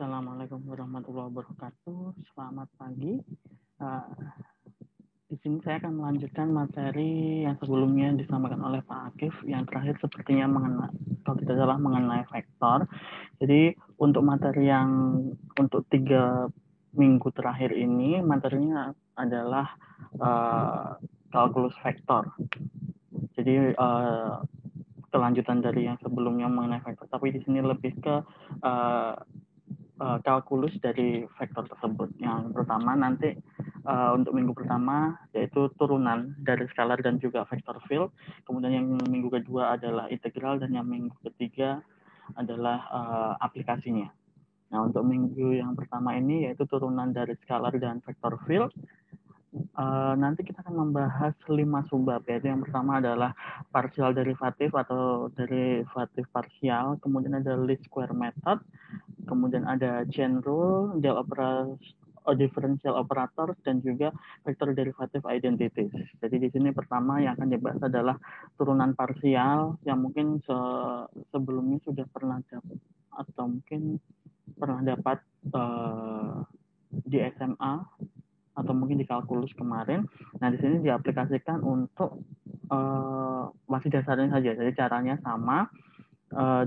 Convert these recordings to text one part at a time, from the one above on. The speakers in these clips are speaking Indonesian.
Assalamualaikum warahmatullahi wabarakatuh. Selamat pagi. Di sini saya akan melanjutkan materi yang sebelumnya disampaikan oleh Pak Akif. Yang terakhir sepertinya kalau tidak salah mengenai vektor. Jadi untuk materi yang untuk 3 minggu terakhir ini materinya adalah kalkulus vektor. Jadi kelanjutan dari yang sebelumnya mengenai vektor, tapi di sini lebih ke kalkulus dari vektor tersebut. Yang pertama nanti untuk minggu pertama yaitu turunan dari skalar dan juga vektor field. Kemudian yang minggu kedua adalah integral dan yang minggu ketiga adalah aplikasinya. Nah, untuk minggu yang pertama ini yaitu turunan dari skalar dan vektor field. Nanti kita akan membahas 5 subbab, yaitu yang pertama adalah partial derivatif atau derivatif parsial, kemudian ada least square method, kemudian ada chain rule, differential operators, dan juga vector derivative identities. Jadi di sini pertama yang akan dibahas adalah turunan parsial yang mungkin sebelumnya sudah pernah dapat atau mungkin pernah dapat di SMA atau mungkin di kalkulus kemarin. Nah, di sini diaplikasikan untuk masih dasarnya saja. Jadi caranya sama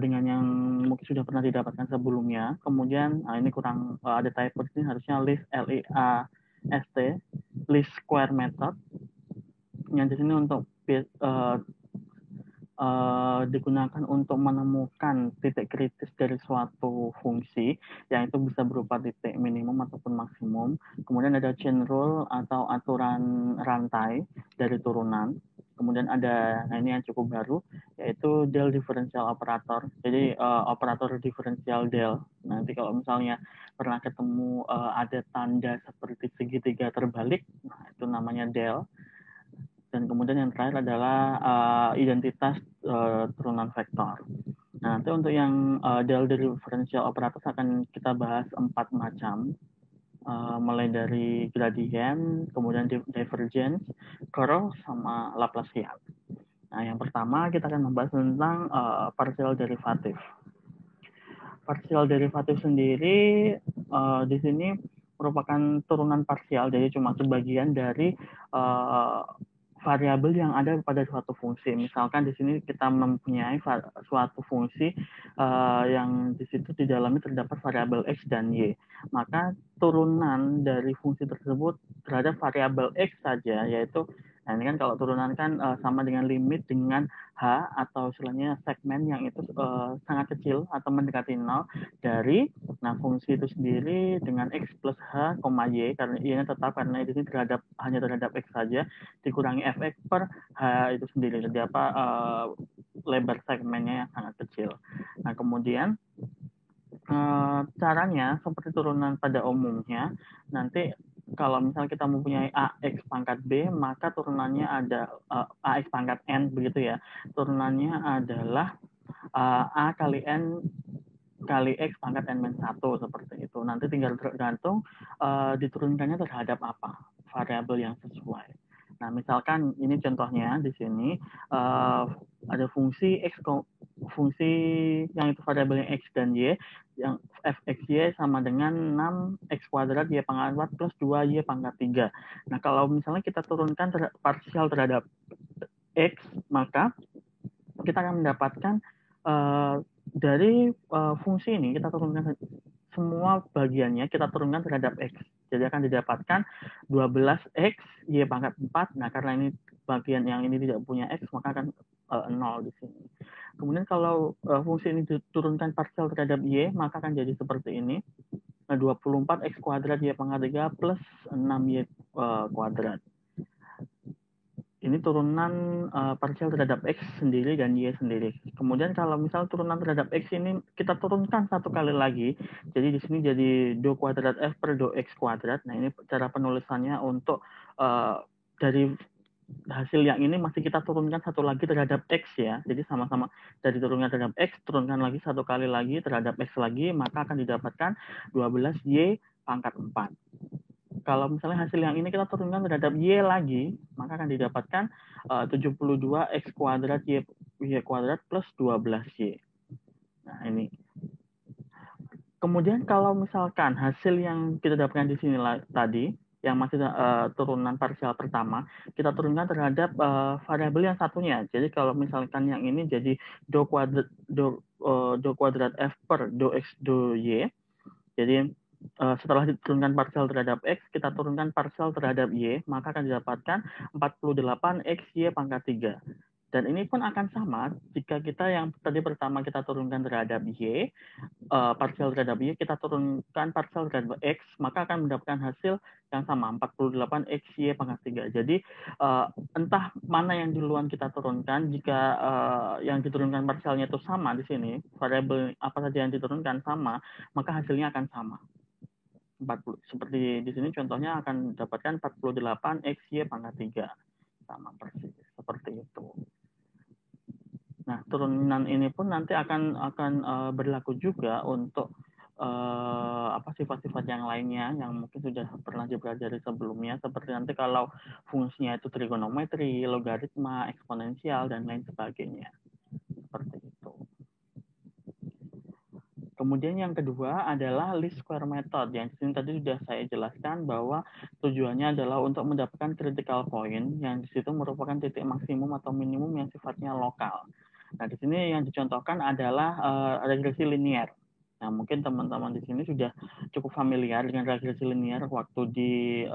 dengan yang mungkin sudah pernah didapatkan sebelumnya. Kemudian ini kurang ada typo ini, harusnya list LIAST, least square method. Yang di sini untuk digunakan untuk menemukan titik kritis dari suatu fungsi, yang itu bisa berupa titik minimum ataupun maksimum. Kemudian ada chain rule atau aturan rantai dari turunan. Kemudian ada, nah ini yang cukup baru, yaitu del differential operator. Jadi operator diferensial del. Nanti kalau misalnya pernah ketemu ada tanda seperti segitiga terbalik, nah itu namanya del. Dan kemudian yang terakhir adalah identitas turunan vektor. Nah, nanti untuk yang del differential operator akan kita bahas 4 macam, mulai dari gradient, kemudian divergence, curl, sama Laplacian. Nah, yang pertama kita akan membahas tentang partial derivatif. Partial derivatif sendiri di sini merupakan turunan parsial, jadi cuma sebagian dari variabel yang ada pada suatu fungsi. Misalkan di sini kita mempunyai suatu fungsi yang di situ di dalamnya terdapat variabel x dan y. Maka turunan dari fungsi tersebut terhadap variabel x saja, yaitu, nah ini kan kalau turunan kan sama dengan limit dengan h atau istilahnya segmen yang itu sangat kecil atau mendekati 0 dari fungsi itu sendiri dengan x plus h, y, karena y-nya tetap karena di sini hanya terhadap x saja, dikurangi fx per h itu sendiri. Jadi lebar segmennya yang sangat kecil. Nah, kemudian caranya seperti turunan pada umumnya, nanti kalau misalnya kita mempunyai ax pangkat b, maka turunannya ada ax pangkat n, begitu ya. Turunannya adalah a kali n kali x pangkat n-1, seperti itu. Nanti tinggal tergantung diturunkannya terhadap apa, variabel yang sesuai. Nah, misalkan ini contohnya di sini ada fungsi yang itu variabelnya x dan y, yang fxy sama dengan 6x kuadrat y pangkat 4 plus 2y pangkat 3. Nah, kalau misalnya kita turunkan parsial terhadap x, maka kita akan mendapatkan dari fungsi ini kita turunkan semua bagiannya, kita turunkan terhadap x. Jadi akan didapatkan 12x y pangkat 4. Nah, karena ini bagian yang ini tidak punya x, maka akan 0 di sini. Kemudian kalau fungsi ini diturunkan parsial terhadap y, maka akan jadi seperti ini. 24x kuadrat y pangkat 3 plus 6y kuadrat. Ini turunan parsial terhadap x sendiri dan y sendiri. Kemudian kalau misal turunan terhadap x ini kita turunkan satu kali lagi, jadi di sini jadi do kuadrat f per do x kuadrat. Nah, ini cara penulisannya untuk dari hasil yang ini masih kita turunkan satu lagi terhadap x ya. Jadi sama-sama dari turunkan terhadap x, turunkan lagi satu kali lagi terhadap x lagi, maka akan didapatkan 12y pangkat 4. Kalau misalnya hasil yang ini kita turunkan terhadap y lagi, maka akan didapatkan 72x kuadrat y kuadrat plus 12y. Nah, ini. Kemudian kalau misalkan hasil yang kita dapatkan di sini tadi, yang masih turunan parsial pertama, kita turunkan terhadap variabel yang satunya. Jadi kalau misalkan yang ini jadi do kuadrat f per do x do y. Jadi setelah diturunkan parsial terhadap x, kita turunkan parsial terhadap y, maka akan didapatkan 48 x y pangkat 3. Dan ini pun akan sama jika kita yang tadi pertama kita turunkan terhadap y, parsial terhadap y, kita turunkan parsial terhadap x, maka akan mendapatkan hasil yang sama, 48 x y pangkat 3. Jadi entah mana yang duluan kita turunkan, jika yang diturunkan parsialnya itu sama di sini, variabel apa saja yang diturunkan sama, maka hasilnya akan sama. 40, seperti di sini contohnya akan mendapatkan 48 x y pangkat 3. Sama persis, seperti itu. Nah, turunan ini pun nanti akan berlaku juga untuk sifat-sifat yang lainnya yang mungkin sudah pernah dipelajari sebelumnya, seperti nanti kalau fungsinya itu trigonometri, logaritma, eksponensial, dan lain sebagainya. Seperti itu. Kemudian yang kedua adalah least square method. Yang di sini tadi sudah saya jelaskan bahwa tujuannya adalah untuk mendapatkan critical point yang di situ merupakan titik maksimum atau minimum yang sifatnya lokal. Nah, di sini yang dicontohkan adalah regresi linear. Nah, mungkin teman-teman di sini sudah cukup familiar dengan regresi linear waktu di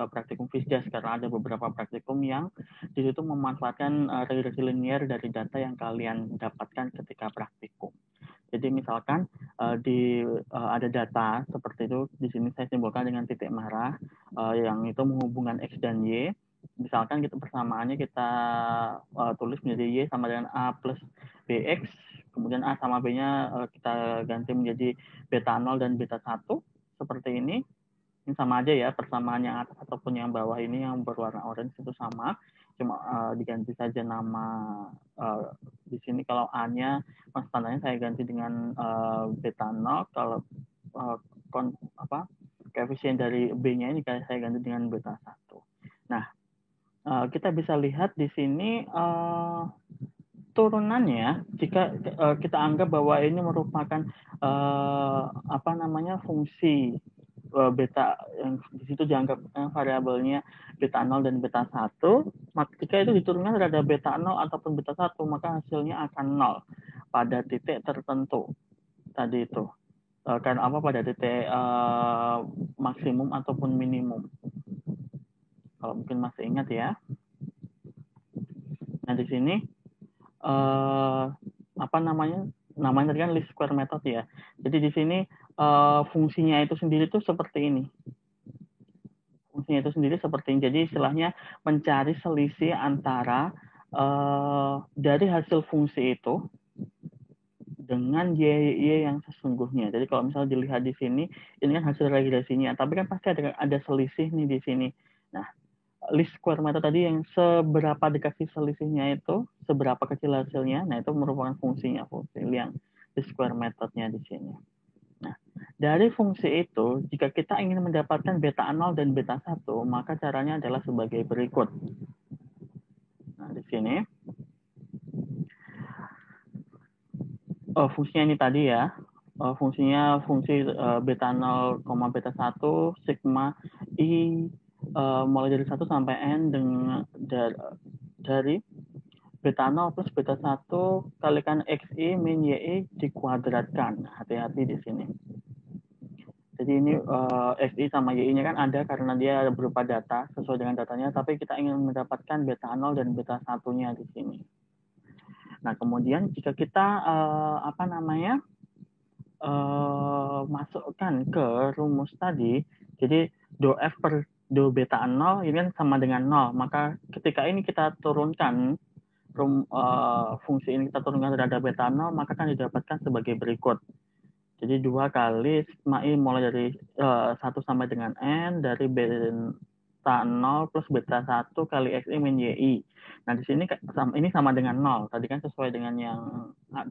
praktikum FISDAS, karena ada beberapa praktikum yang di situ memanfaatkan regresi linear dari data yang kalian dapatkan ketika praktikum. Jadi misalkan ada data seperti itu, di sini saya simbolkan dengan titik merah yang itu menghubungkan X dan Y. Misalkan kita persamaannya kita tulis menjadi Y sama dengan A plus BX, kemudian A sama B-nya kita ganti menjadi beta 0 dan beta 1, seperti ini. Ini sama aja ya, persamaan yang atas ataupun yang bawah ini yang berwarna orange itu sama, cuma diganti saja nama. Di sini kalau A-nya konstantannya saya ganti dengan beta 0, kalau koefisien dari B-nya ini saya ganti dengan beta 1. Nah, kita bisa lihat di sini turunannya, jika kita anggap bahwa ini merupakan fungsi beta yang di situ dianggap variabelnya beta 0 dan beta 1, maka jika itu diturunkan terhadap beta 0 ataupun beta 1, maka hasilnya akan 0 pada titik tertentu tadi itu. Karena apa? Pada titik maksimum ataupun minimum. Kalau mungkin masih ingat ya. Nah, di sini namanya tadi kan least square method ya. Jadi di sini fungsinya itu sendiri itu seperti ini. Fungsinya itu sendiri seperti ini. Jadi istilahnya mencari selisih antara dari hasil fungsi itu dengan y yang sesungguhnya. Jadi kalau misalnya dilihat di sini, ini kan hasil regresinya, tapi kan pasti ada selisih nih di sini. Nah, least square method tadi yang seberapa dikasih selisihnya itu, seberapa kecil hasilnya, nah itu merupakan fungsinya, fungsi yang least square methodnya di sini. Nah, dari fungsi itu, jika kita ingin mendapatkan beta 0 dan beta 1, maka caranya adalah sebagai berikut. Nah, di sini, fungsinya ini tadi ya, fungsinya fungsi beta 0, beta 1, sigma I mulai dari 1 sampai N dengan dari beta 0 plus beta 1 kalikan XI min YI dikuadratkan. Hati-hati di sini. Jadi ini XI sama YI-nya kan ada karena dia berupa data, sesuai dengan datanya, tapi kita ingin mendapatkan beta 0 dan beta 1-nya di sini. Nah, kemudian jika kita masukkan ke rumus tadi, jadi do F per do beta 0 ini kan sama dengan 0, maka ketika ini kita turunkan fungsi ini kita turunkan terhadap beta 0, maka akan didapatkan sebagai berikut. Jadi 2 kali sigma I mulai dari 1 sampai dengan N dari beta 0 plus beta 1 kali XI min YI. Nah, di sini ini sama dengan 0. Tadi kan sesuai dengan yang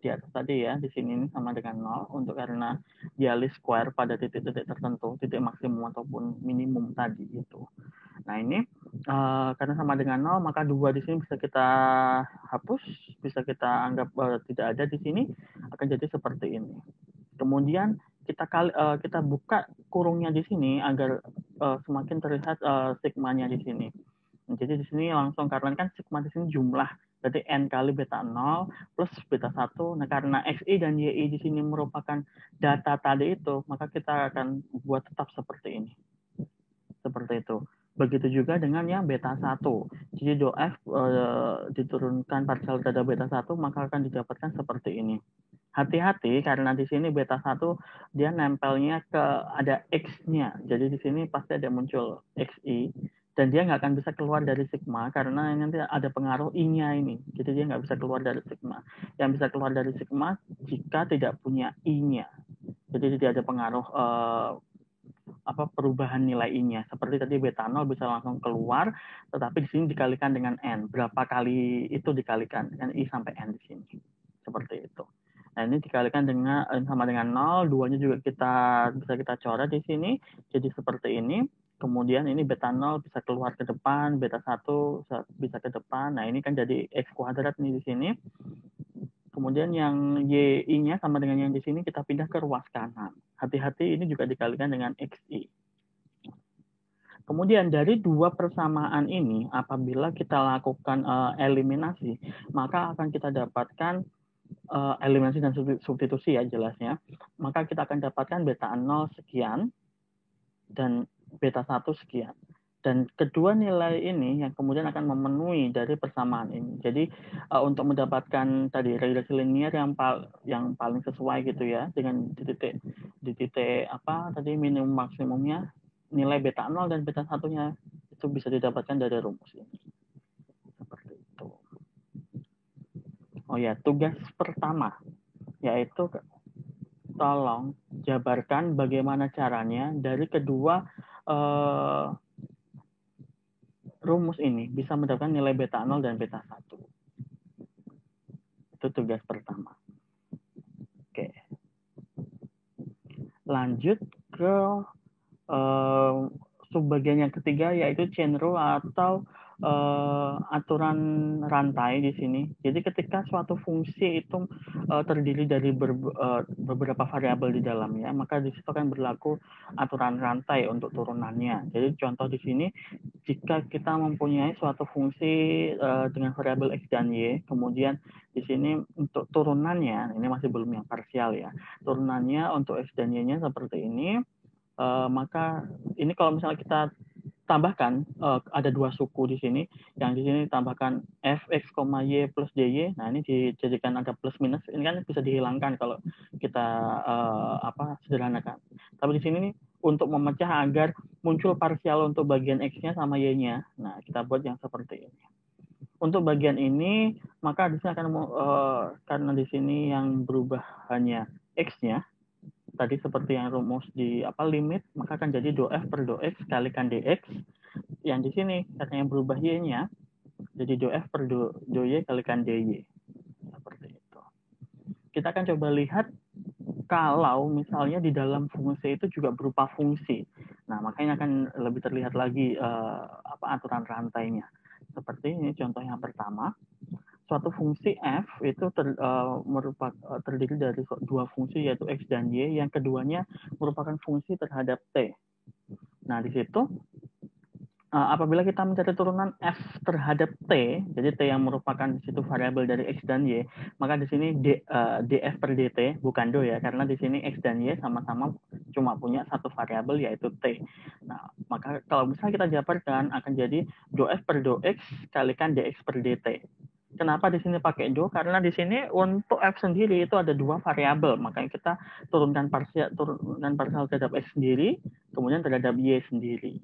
di atas tadi ya. Di sini ini sama dengan 0 untuk karena dia least square pada titik-titik tertentu, titik maksimum ataupun minimum tadi itu. Nah, ini karena sama dengan 0, maka 2 di sini bisa kita hapus, bisa kita anggap tidak ada di sini, akan jadi seperti ini. Kemudian kita buka kurungnya di sini agar semakin terlihat sigmanya di sini. Jadi di sini langsung karena kan sigma di sini jumlah, berarti n kali beta 0 plus beta 1. Nah, karena xi dan yi di sini merupakan data tadi itu, maka kita akan buat tetap seperti ini. Seperti itu. Begitu juga dengan yang beta 1. Jadi do f diturunkan parsial terhadap beta 1, maka akan didapatkan seperti ini. Hati-hati karena di sini beta 1 dia nempelnya ke ada x-nya. Jadi di sini pasti ada muncul xi dan dia nggak akan bisa keluar dari sigma karena nanti ada pengaruh i-nya ini. Jadi dia nggak bisa keluar dari sigma. Yang bisa keluar dari sigma jika tidak punya i-nya. Jadi tidak ada pengaruh perubahan nilai i-nya. Seperti tadi beta 0 bisa langsung keluar, tetapi di sini dikalikan dengan n. Berapa kali itu dikalikan dengan i sampai n di sini. Seperti itu. Nah, ini dikalikan dengan sama dengan 0, 2-nya juga bisa kita coret di sini. Jadi seperti ini. Kemudian ini beta 0 bisa keluar ke depan, beta 1 bisa ke depan. Nah, ini kan jadi x kuadrat nih di sini. Kemudian yang yi-nya sama dengan yang di sini kita pindah ke ruas kanan. Hati-hati ini juga dikalikan dengan xi. Kemudian dari dua persamaan ini, apabila kita lakukan eliminasi, maka akan kita dapatkan eliminasi dan substitusi ya jelasnya, maka kita akan dapatkan beta 0 sekian dan beta 1 sekian. Dan kedua nilai ini yang kemudian akan memenuhi dari persamaan ini. Jadi untuk mendapatkan tadi regresi linear yang paling sesuai gitu ya dengan di titik apa tadi minimum maksimumnya, nilai beta 0 dan beta 1-nya itu bisa didapatkan dari rumus ini. Seperti itu. Oh ya, tugas pertama yaitu tolong jabarkan bagaimana caranya dari kedua rumus ini bisa mendapatkan nilai beta 0 dan beta 1. Itu tugas pertama. Oke. Lanjut ke subbagian yang ketiga yaitu chain rule atau aturan rantai di sini. Jadi ketika suatu fungsi itu terdiri dari beberapa variabel di dalamnya, maka di situ akan berlaku aturan rantai untuk turunannya. Jadi contoh di sini, jika kita mempunyai suatu fungsi dengan variabel x dan y, kemudian di sini untuk turunannya, ini masih belum yang parsial ya, turunannya untuk x dan y-nya seperti ini, maka ini kalau misalnya kita tambahkan ada dua suku di sini, yang di sini tambahkan fx, y plus dy. Nah ini dijadikan ada plus minus. Ini kan bisa dihilangkan kalau kita sederhanakan. Tapi di sini untuk memecah agar muncul parsial untuk bagian x-nya sama y-nya. Nah kita buat yang seperti ini. Untuk bagian ini maka di sini akan karena di sini yang berubah hanya x-nya. Tadi seperti yang rumus di limit, maka akan jadi do f per do x kalikan dx. Yang di sini karena yang berubah y-nya, jadi do f per do y kalikan dy. Seperti itu. Kita akan coba lihat kalau misalnya di dalam fungsi itu juga berupa fungsi. Nah, makanya akan lebih terlihat lagi aturan rantainya. Seperti ini contoh yang pertama. Suatu fungsi f itu terdiri dari dua fungsi yaitu x dan y, yang keduanya merupakan fungsi terhadap t. Nah di situ apabila kita mencari turunan f terhadap t, jadi t yang merupakan di situ variabel dari x dan y, maka di sini df per dt bukan do ya, karena di sini x dan y sama-sama cuma punya satu variabel yaitu t. Nah maka kalau misalnya kita jabarkan akan jadi do f per do x kalikan dx per dt. Kenapa di sini pakai do? Karena di sini untuk f sendiri itu ada dua variabel, makanya kita turunkan parsial terhadap x sendiri, kemudian terhadap y sendiri.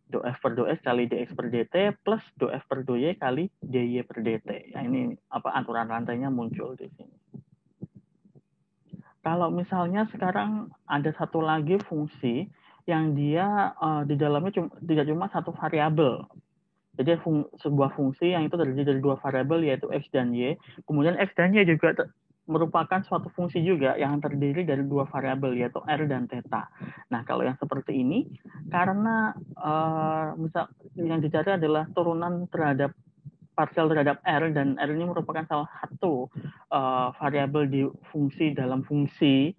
Do f per do x kali dx per dt plus do f per do y kali dy per dt. Ya, ini aturan rantainya muncul di sini. Kalau misalnya sekarang ada satu lagi fungsi yang dia di dalamnya tidak cuma satu variabel. Jadi sebuah fungsi yang itu terdiri dari dua variabel yaitu x dan y. Kemudian x dan y juga merupakan suatu fungsi juga yang terdiri dari dua variabel yaitu r dan theta. Nah kalau yang seperti ini karena misal yang dicari adalah turunan terhadap parsial terhadap r, dan r ini merupakan salah satu variabel di fungsi dalam fungsi.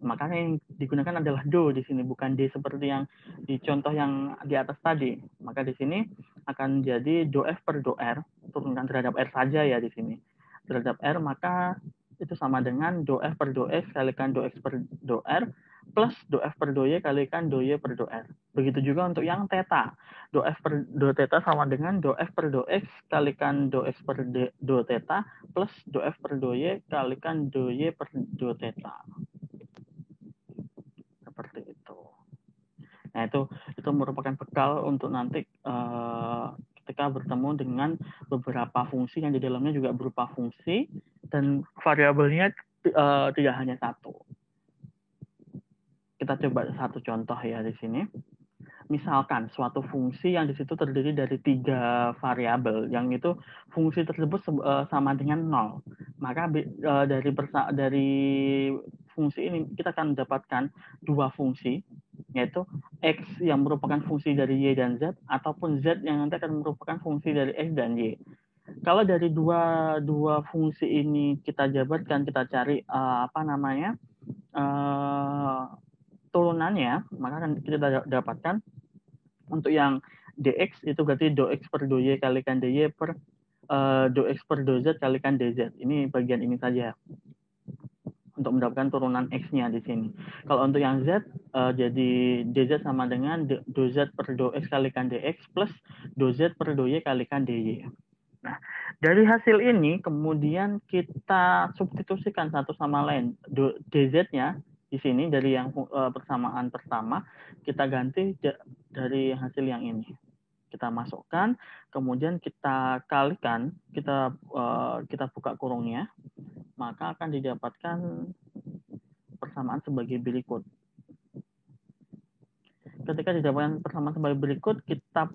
Makanya yang digunakan adalah do di sini, bukan d seperti yang di contoh yang di atas tadi. Maka di sini akan jadi do f per do r, turunkan terhadap r saja ya di sini. Terhadap r, maka itu sama dengan do f per do x kalikan do x per do r plus do f per do y kalikan do y per do r. Begitu juga untuk yang theta. Do f per do theta sama dengan do f per do x kalikan do x per do theta plus do f per do y kalikan do y per do theta. Seperti itu. Nah, itu merupakan bekal untuk nanti ketika bertemu dengan beberapa fungsi yang di dalamnya juga berupa fungsi dan variabelnya tidak hanya satu. Kita coba satu contoh ya di sini. Misalkan suatu fungsi yang di situ terdiri dari 3 variabel, yang itu fungsi tersebut sama dengan 0. Maka dari fungsi ini kita akan mendapatkan 2 fungsi, yaitu X yang merupakan fungsi dari Y dan Z, ataupun Z yang nanti akan merupakan fungsi dari X dan Y. Kalau dari dua fungsi ini kita jabarkan, kita cari turunannya, maka akan kita dapatkan untuk yang dx itu berarti do x per do y kalikan dy per do x per do z kalikan dz. Ini bagian ini saja untuk mendapatkan turunan x-nya di sini. Kalau untuk yang z, jadi dz sama dengan do z per do x kalikan dx plus do z per do y kalikan dy. Nah, dari hasil ini kemudian kita substitusikan satu sama lain. dz-nya di sini dari yang persamaan pertama kita ganti dari hasil yang ini. Kita masukkan, kemudian kita kalikan, kita buka kurungnya, maka akan didapatkan persamaan sebagai berikut. Ketika didapatkan persamaan sebagai berikut, kita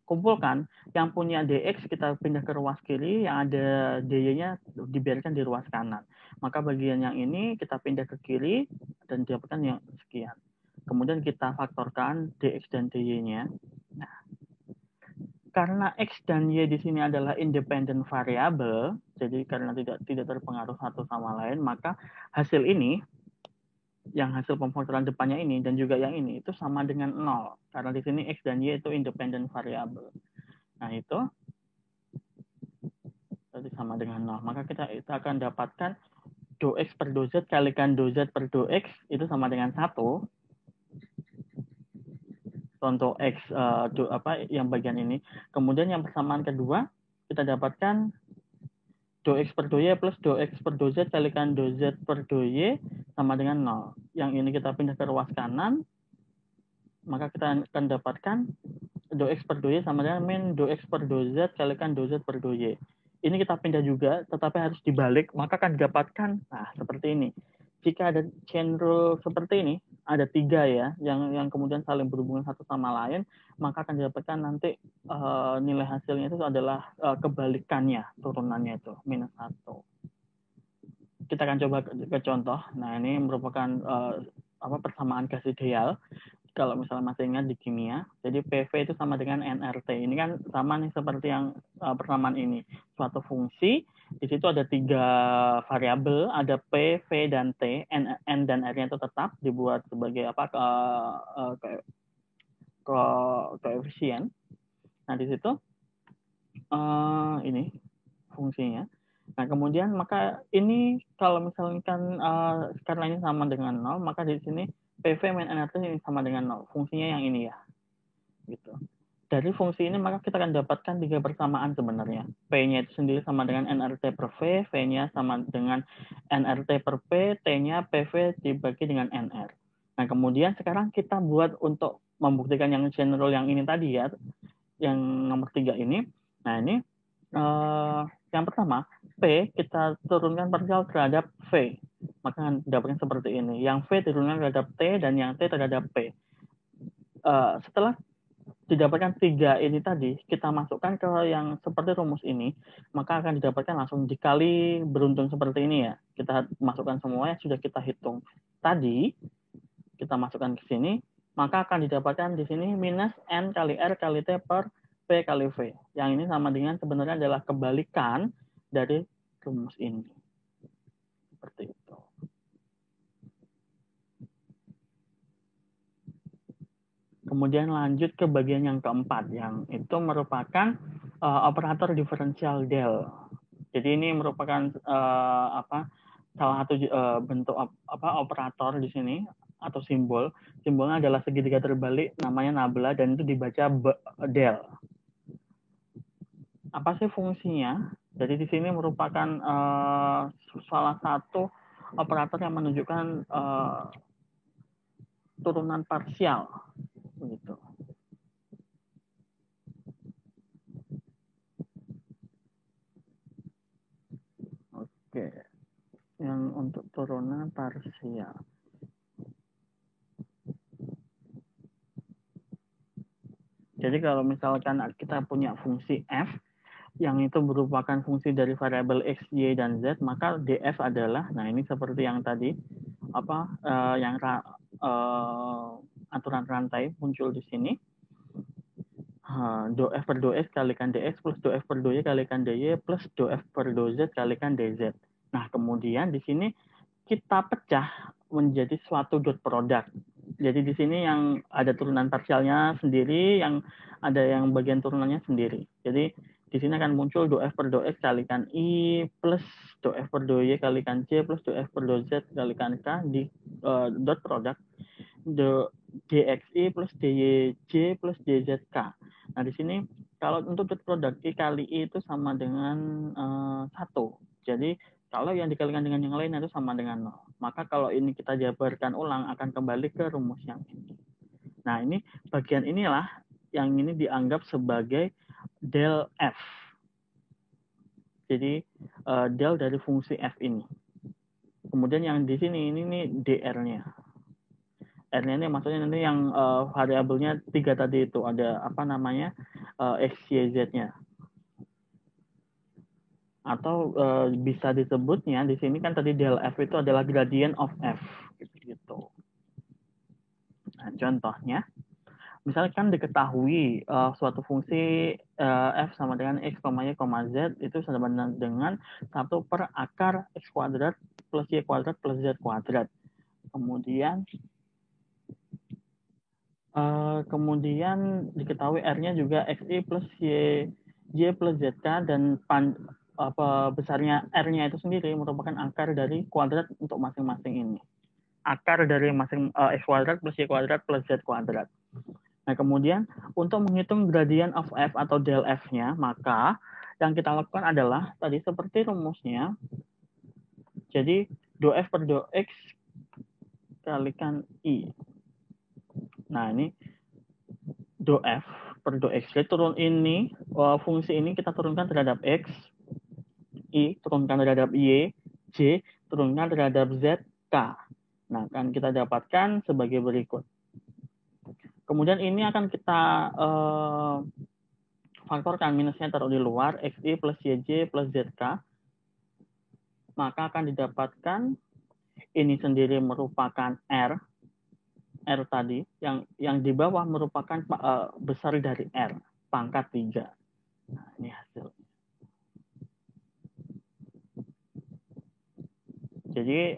kumpulkan, yang punya dx kita pindah ke ruas kiri, yang ada dy-nya dibiarkan di ruas kanan. Maka bagian yang ini kita pindah ke kiri dan didapatkan yang sekian. Kemudian kita faktorkan dx dan dy-nya. Nah, karena x dan y di sini adalah independent variable, jadi karena tidak terpengaruh satu sama lain, maka hasil ini, yang hasil pemfaktoran depannya ini dan juga yang ini itu sama dengan 0 karena di sini x dan y itu independent variable. Nah, itu berarti sama dengan 0. Maka kita akan dapatkan do x per do z kalikan do z per do x itu sama dengan 1. Contoh x yang bagian ini. Kemudian yang persamaan kedua kita dapatkan do x per do y plus do x per do z kalikan do z per do y sama dengan 0. Yang ini kita pindah ke ruas kanan, maka kita akan dapatkan do x per do y sama dengan min do x per do z kalikan do z per do y. Ini kita pindah juga, tetapi harus dibalik, maka akan didapatkan, nah seperti ini. Jika ada chain rule seperti ini, ada 3 ya, yang kemudian saling berhubungan satu sama lain, maka akan didapatkan nanti nilai hasilnya itu adalah kebalikannya, turunannya itu, minus 1. Kita akan coba ke contoh. Nah, ini merupakan persamaan gas ideal. Kalau misalnya masih ingat di kimia, jadi PV itu sama dengan nRT. Ini kan sama nih seperti yang persamaan ini. Suatu fungsi, di situ ada 3 variabel, ada P, V, dan T. N dan R-nya itu tetap dibuat sebagai koefisien. Nah, di situ ini fungsinya. Nah, kemudian maka ini kalau misalkan karena ini sama dengan 0, maka di sini PV min nRT ini sama dengan 0. Fungsinya yang ini ya. Gitu. Dari fungsi ini maka kita akan dapatkan 3 persamaan sebenarnya. P-nya itu sendiri sama dengan nRT per V, V-nya sama dengan nRT per P, T-nya PV dibagi dengan nR. Nah, kemudian sekarang kita buat untuk membuktikan yang chain rule yang ini tadi ya, yang nomor 3 ini. Nah, ini yang pertama, P kita turunkan parsial terhadap V. Maka dapatkan seperti ini. Yang V turunkan terhadap T dan yang T terhadap P. Setelah didapatkan 3 ini tadi, kita masukkan ke yang seperti rumus ini, maka akan didapatkan langsung dikali beruntun seperti ini ya. Kita masukkan semua yang sudah kita hitung tadi, kita masukkan ke sini, maka akan didapatkan di sini minus N kali R kali T per P kali V. Yang ini sama dengan sebenarnya adalah kebalikan dari rumus ini. Seperti itu. kemudian lanjut ke bagian yang keempat, yang itu merupakan operator diferensial del. Jadi ini merupakan salah satu bentuk operator di sini atau simbol. Simbolnya adalah segitiga terbalik, namanya nabla, dan itu dibaca del. Apa sih fungsinya? Jadi di sini merupakan salah satu operator yang menunjukkan turunan parsial, begitu. Oke, yang untuk turunan parsial. Jadi kalau misalkan kita punya fungsi f yang itu merupakan fungsi dari variabel x, y, dan z, maka df adalah, nah ini seperti yang tadi, yang aturan rantai muncul di sini. Do f per do x kalikan dx plus do f per do y kalikan dy plus do f per do z kalikan dz. Nah, kemudian di sini kita pecah menjadi suatu dot product. Jadi di sini yang ada turunan parsialnya sendiri, yang ada yang bagian turunannya sendiri. Jadi di sini akan muncul do f per do x kalikan i plus do f per do y kalikan c plus do f per do z kalikan k di dot product do dxi plus dyj plus dzk. Nah di sini kalau untuk dot product i kali i itu sama dengan 1. Jadi kalau yang dikalikan dengan yang lain itu sama dengan 0. Maka kalau ini kita jabarkan ulang akan kembali ke rumus yang ini. Nah ini bagian inilah yang ini dianggap sebagai del f. Jadi del dari fungsi f ini. Kemudian yang di sini ini nih dr-nya. R-nya ini maksudnya nanti yang variabelnya 3 tadi itu ada x, y, z-nya. Atau bisa disebutnya di sini kan tadi del f itu adalah gradient of f gitu. Nah, contohnya misalkan diketahui suatu fungsi f sama dengan x, y, z itu sama dengan 1 per akar x kuadrat plus y kuadrat plus z kuadrat. Kemudian diketahui r-nya juga xi plus y plus zk, dan besarnya r-nya itu sendiri merupakan akar dari kuadrat untuk masing-masing ini. Akar dari masing x kuadrat plus y kuadrat plus z kuadrat. Nah, kemudian untuk menghitung gradient of f atau del f-nya, maka yang kita lakukan adalah tadi seperti rumusnya. Jadi do f per do x kalikan i. Nah, ini do f per do x. Jadi turun ini, fungsi ini kita turunkan terhadap x, i turunkan terhadap y, j turunkan terhadap z, k. Nah, akan kita dapatkan sebagai berikut. Kemudian ini akan kita faktorkan, minusnya taruh di luar, xi plus yj plus zk. Maka akan didapatkan ini sendiri merupakan r tadi, yang di bawah merupakan besar dari r, pangkat 3. Nah, ini hasil. Jadi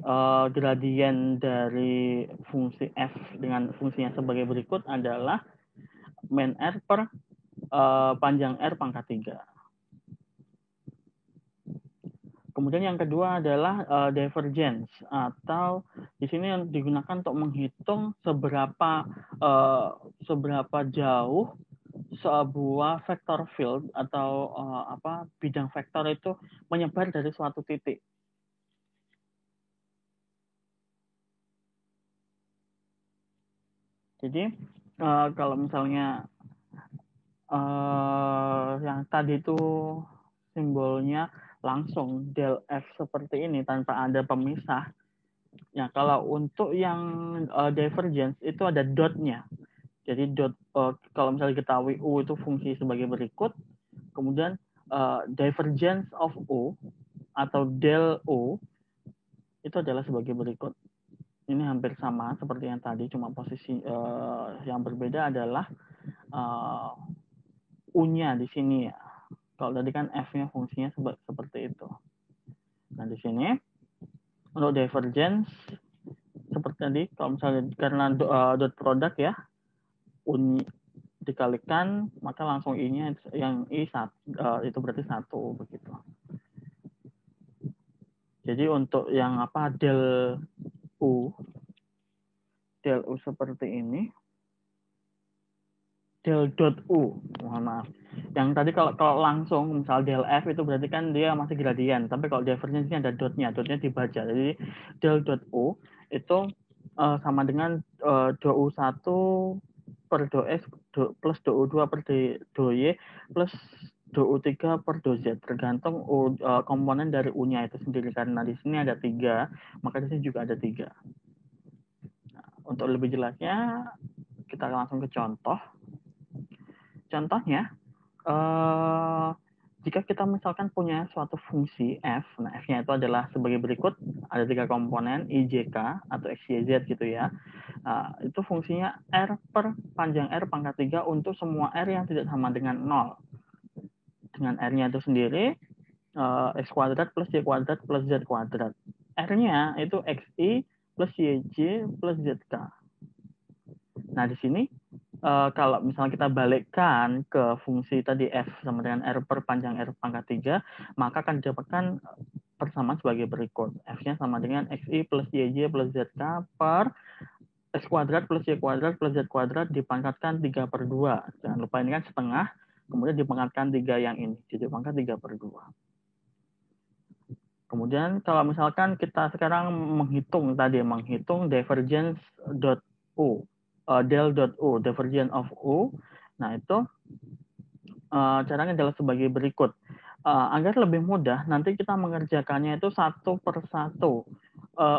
gradien dari fungsi f dengan fungsinya sebagai berikut adalah min r per panjang r pangkat 3. Kemudian yang kedua adalah divergence, atau di sini yang digunakan untuk menghitung seberapa jauh sebuah vector field atau bidang vektor itu menyebar dari suatu titik. Jadi kalau misalnya yang tadi itu simbolnya langsung del f seperti ini tanpa ada pemisah. Ya, kalau untuk yang divergence itu ada dotnya. Jadi dot kalau misalnya diketahui u itu fungsi sebagai berikut, kemudian divergence of u atau del u itu adalah sebagai berikut. Ini hampir sama seperti yang tadi, cuma posisi yang berbeda adalah u-nya di sini ya. Kalau tadi kan f-nya fungsinya seperti itu. Nah, di sini untuk divergence seperti tadi, kalau misalnya karena dot product ya, uni dikalikan, maka langsung I-nya yang I itu berarti 1 begitu. Jadi untuk yang apa del U seperti ini, del dot U, mohon maaf. Yang tadi kalau langsung misal del F itu berarti kan dia masih gradien, tapi kalau divergence ini ada dotnya dibaca. Jadi del dot U itu sama dengan do U1 per do X plus do U2 per do Y plus do U3 per do Z, tergantung komponen dari U-nya itu sendiri. Karena di sini ada 3, maka di sini juga ada 3. Nah, untuk lebih jelasnya, kita langsung ke contoh. Contohnya, jika kita misalkan punya suatu fungsi f, nah f-nya itu adalah sebagai berikut, ada 3 komponen, I, J, K, atau X, Y, Z gitu ya. Itu fungsinya R per panjang R pangkat 3 untuk semua R yang tidak sama dengan 0. Dengan R-nya itu sendiri, X kuadrat plus Y kuadrat plus Z kuadrat. R-nya itu XI plus YJ plus ZK. Nah, di sini kalau misalnya kita balikkan ke fungsi tadi F sama dengan R per panjang R pangkat 3, maka akan didapatkan persamaan sebagai berikut. F-nya sama dengan XI plus YJ plus ZK per X kuadrat plus Y kuadrat plus Z kuadrat dipangkatkan 3 per 2. Jangan lupa ini kan setengah, kemudian dipangkatkan 3 yang ini. Jadi pangkat 3 per 2. Kemudian kalau misalkan kita sekarang menghitung divergence dot U, del dot U, divergence of U. Nah, itu caranya adalah sebagai berikut. Agar lebih mudah, nanti kita mengerjakannya itu 1 per 1.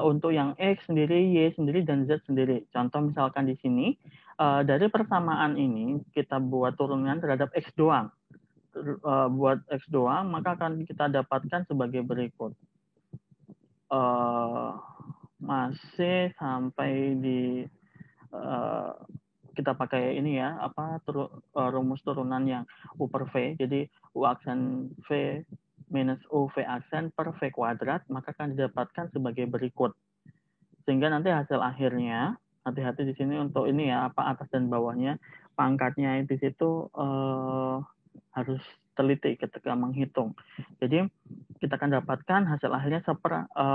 Untuk yang X sendiri, Y sendiri, dan Z sendiri. Contoh misalkan di sini, dari persamaan ini, kita buat turunan terhadap X doang. Buat X doang, maka akan kita dapatkan sebagai berikut. Masih sampai di kita pakai ini ya, rumus turunan yang U per V. Jadi U aksen V minus U V aksen per V kuadrat, maka akan didapatkan sebagai berikut. Sehingga nanti hasil akhirnya, hati-hati di sini untuk ini ya, atas dan bawahnya, pangkatnya di situ harus teliti ketika menghitung. Jadi kita akan dapatkan hasil akhirnya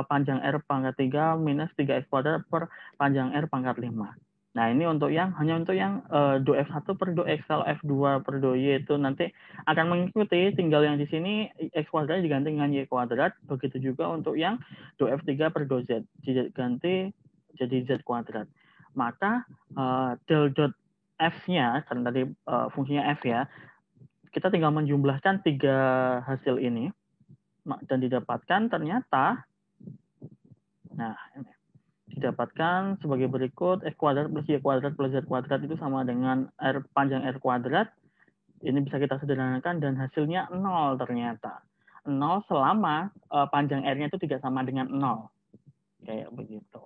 panjang R pangkat 3 minus 3X kuadrat per panjang R pangkat 5. Nah, ini hanya untuk yang do F1 per do X. Kalau F2 per do Y itu nanti akan mengikuti, tinggal yang di sini X kuadrat diganti dengan Y kuadrat. Begitu juga untuk yang do F3 per do Z. Diganti jadi Z kuadrat. Maka del dot F-nya, karena tadi fungsinya F ya, kita tinggal menjumlahkan 3 hasil ini dan didapatkan ternyata, nah ini didapatkan sebagai berikut: X kuadrat plus Y kuadrat plus Z kuadrat itu sama dengan R panjang R kuadrat. Ini bisa kita sederhanakan dan hasilnya 0 ternyata. 0 selama panjang R-nya itu tidak sama dengan 0. Kayak begitu.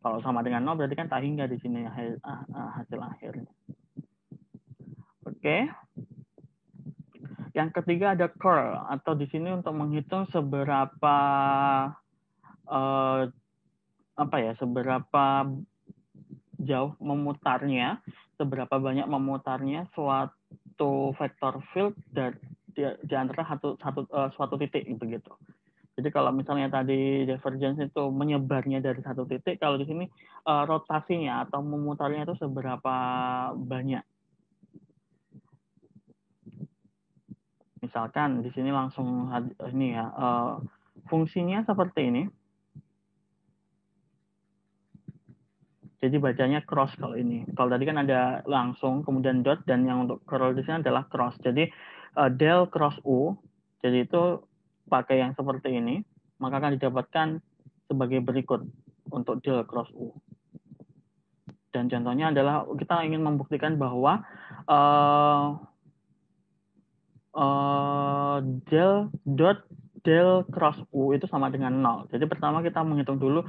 Kalau sama dengan 0 berarti kan tak hingga di sini hasil akhirnya. Oke. Yang ketiga ada curl, atau di sini untuk menghitung seberapa seberapa jauh memutarnya, seberapa banyak memutarnya suatu vector field di antara suatu titik begitu. Jadi kalau misalnya tadi divergence itu menyebarnya dari satu titik, kalau di sini rotasinya atau memutarnya itu seberapa banyak. Misalkan di sini langsung ini ya, fungsinya seperti ini. Jadi bacanya cross kalau ini. Kalau tadi kan ada langsung, kemudian dot, dan yang untuk curl di sini adalah cross. Jadi del cross U, jadi itu pakai yang seperti ini, maka akan didapatkan sebagai berikut untuk del cross U. Dan contohnya adalah kita ingin membuktikan bahwa del cross U itu sama dengan 0. Jadi pertama kita menghitung dulu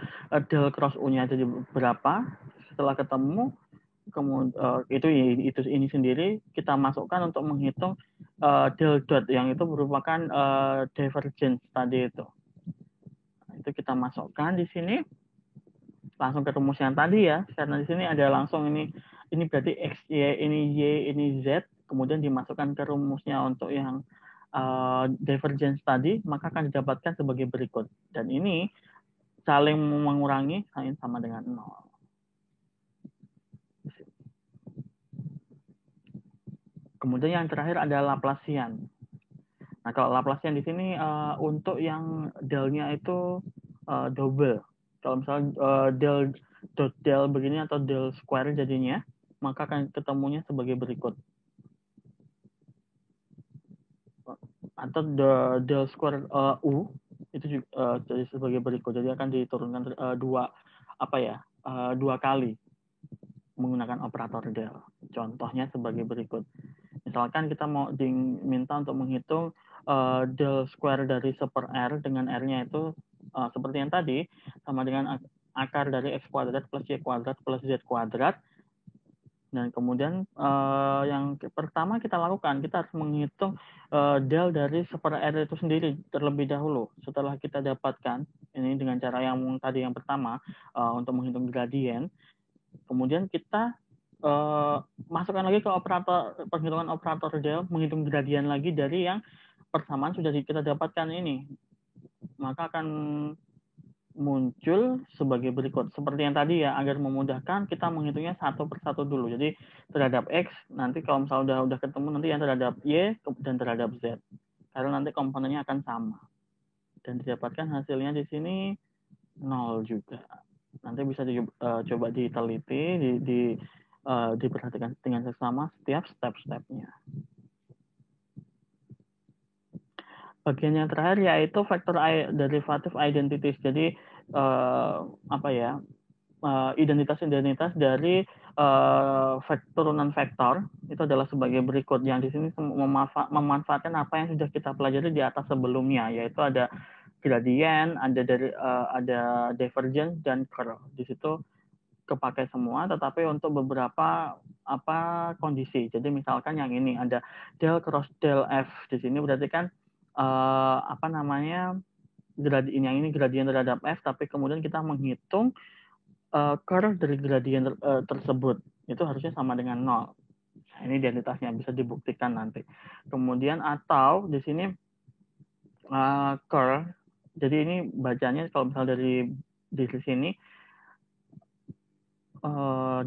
del cross U-nya jadi berapa. Setelah ketemu, kemudian ini sendiri kita masukkan untuk menghitung del dot yang itu merupakan divergence tadi itu. Nah, itu kita masukkan di sini langsung ke rumus yang tadi ya, karena di sini ada langsung ini ini berarti X, Y, ini Z, kemudian dimasukkan ke rumusnya untuk yang divergence tadi, maka akan didapatkan sebagai berikut. Dan ini saling mengurangi, sama dengan 0. Kemudian yang terakhir adalah Laplacian. Nah, kalau Laplacian di sini untuk yang del-nya itu double. Kalau misalnya del begini atau del square jadinya, maka akan ketemunya sebagai berikut. Atau del square U itu juga jadi sebagai berikut. Jadi akan diturunkan dua kali menggunakan operator del. Contohnya sebagai berikut. Misalkan kita mau diminta untuk menghitung del square dari 1 per R dengan R-nya itu seperti yang tadi, sama dengan akar dari X kuadrat plus Y kuadrat plus Z kuadrat. Dan kemudian yang pertama kita lakukan, kita harus menghitung del dari 1 per R itu sendiri terlebih dahulu. Setelah kita dapatkan, ini dengan cara yang tadi yang pertama, untuk menghitung gradien, kemudian kita masukkan lagi ke penghitungan operator del, menghitung gradien lagi dari yang persamaan sudah kita dapatkan ini. Maka akan muncul sebagai berikut. Seperti yang tadi ya, agar memudahkan kita menghitungnya satu persatu dulu. Jadi terhadap X, nanti kalau misalnya udah ketemu, nanti yang terhadap Y dan terhadap Z. Karena nanti komponennya akan sama. Dan didapatkan hasilnya di sini 0 juga. Nanti bisa coba diteliti, diperhatikan dengan seksama setiap step-stepnya. Bagian yang terakhir yaitu vektor derivative identities. Jadi identitas-identitas dari turunan vektor itu adalah sebagai berikut. Yang di sini memanfaatkan apa yang sudah kita pelajari di atas sebelumnya, yaitu ada gradient, ada divergence dan curl. Di situ kepakai semua, tetapi untuk beberapa kondisi. Jadi misalkan yang ini ada del cross del F di sini berarti kan yang ini gradien terhadap F, tapi kemudian kita menghitung curl dari gradien tersebut itu harusnya sama dengan 0. Nah, ini identitasnya bisa dibuktikan nanti. Kemudian atau di sini curl, jadi ini bacanya kalau misal dari sini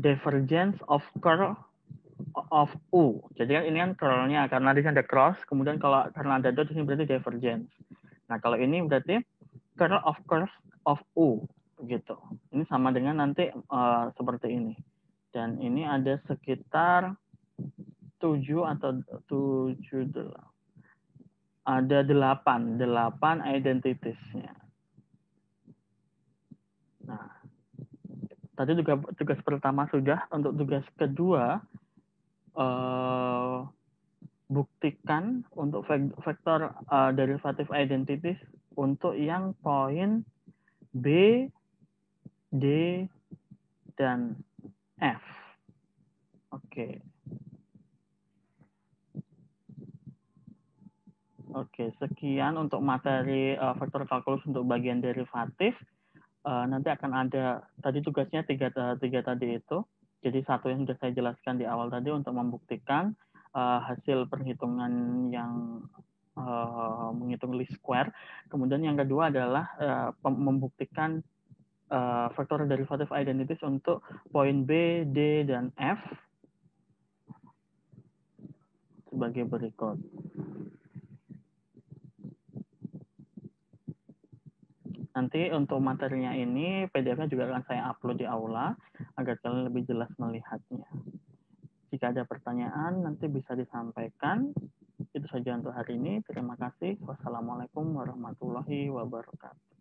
divergence of curl of U. Jadi kan ini kan curlnya karena di sini ada cross, kemudian karena ada dot di sini berarti divergence. Nah, kalau ini berarti curl of U gitu. Ini sama dengan nanti seperti ini. Dan ini ada sekitar 7 atau 7 ada 8 identitasnya. Nah, tadi juga tugas pertama sudah, untuk tugas kedua buktikan untuk vektor derivative identities untuk yang poin B, D, dan F. Oke. Oke, sekian untuk materi vektor kalkulus untuk bagian derivatif. Nanti akan ada, tadi tugasnya tiga tadi itu. Jadi satu yang sudah saya jelaskan di awal tadi untuk membuktikan hasil perhitungan yang menghitung least square. Kemudian yang kedua adalah membuktikan vektor derivative identities untuk poin B, D, dan F sebagai berikut. Nanti untuk materinya ini PDF-nya juga akan saya upload di aula agar kalian lebih jelas melihatnya. Jika ada pertanyaan nanti bisa disampaikan. Itu saja untuk hari ini. Terima kasih. Wassalamualaikum warahmatullahi wabarakatuh.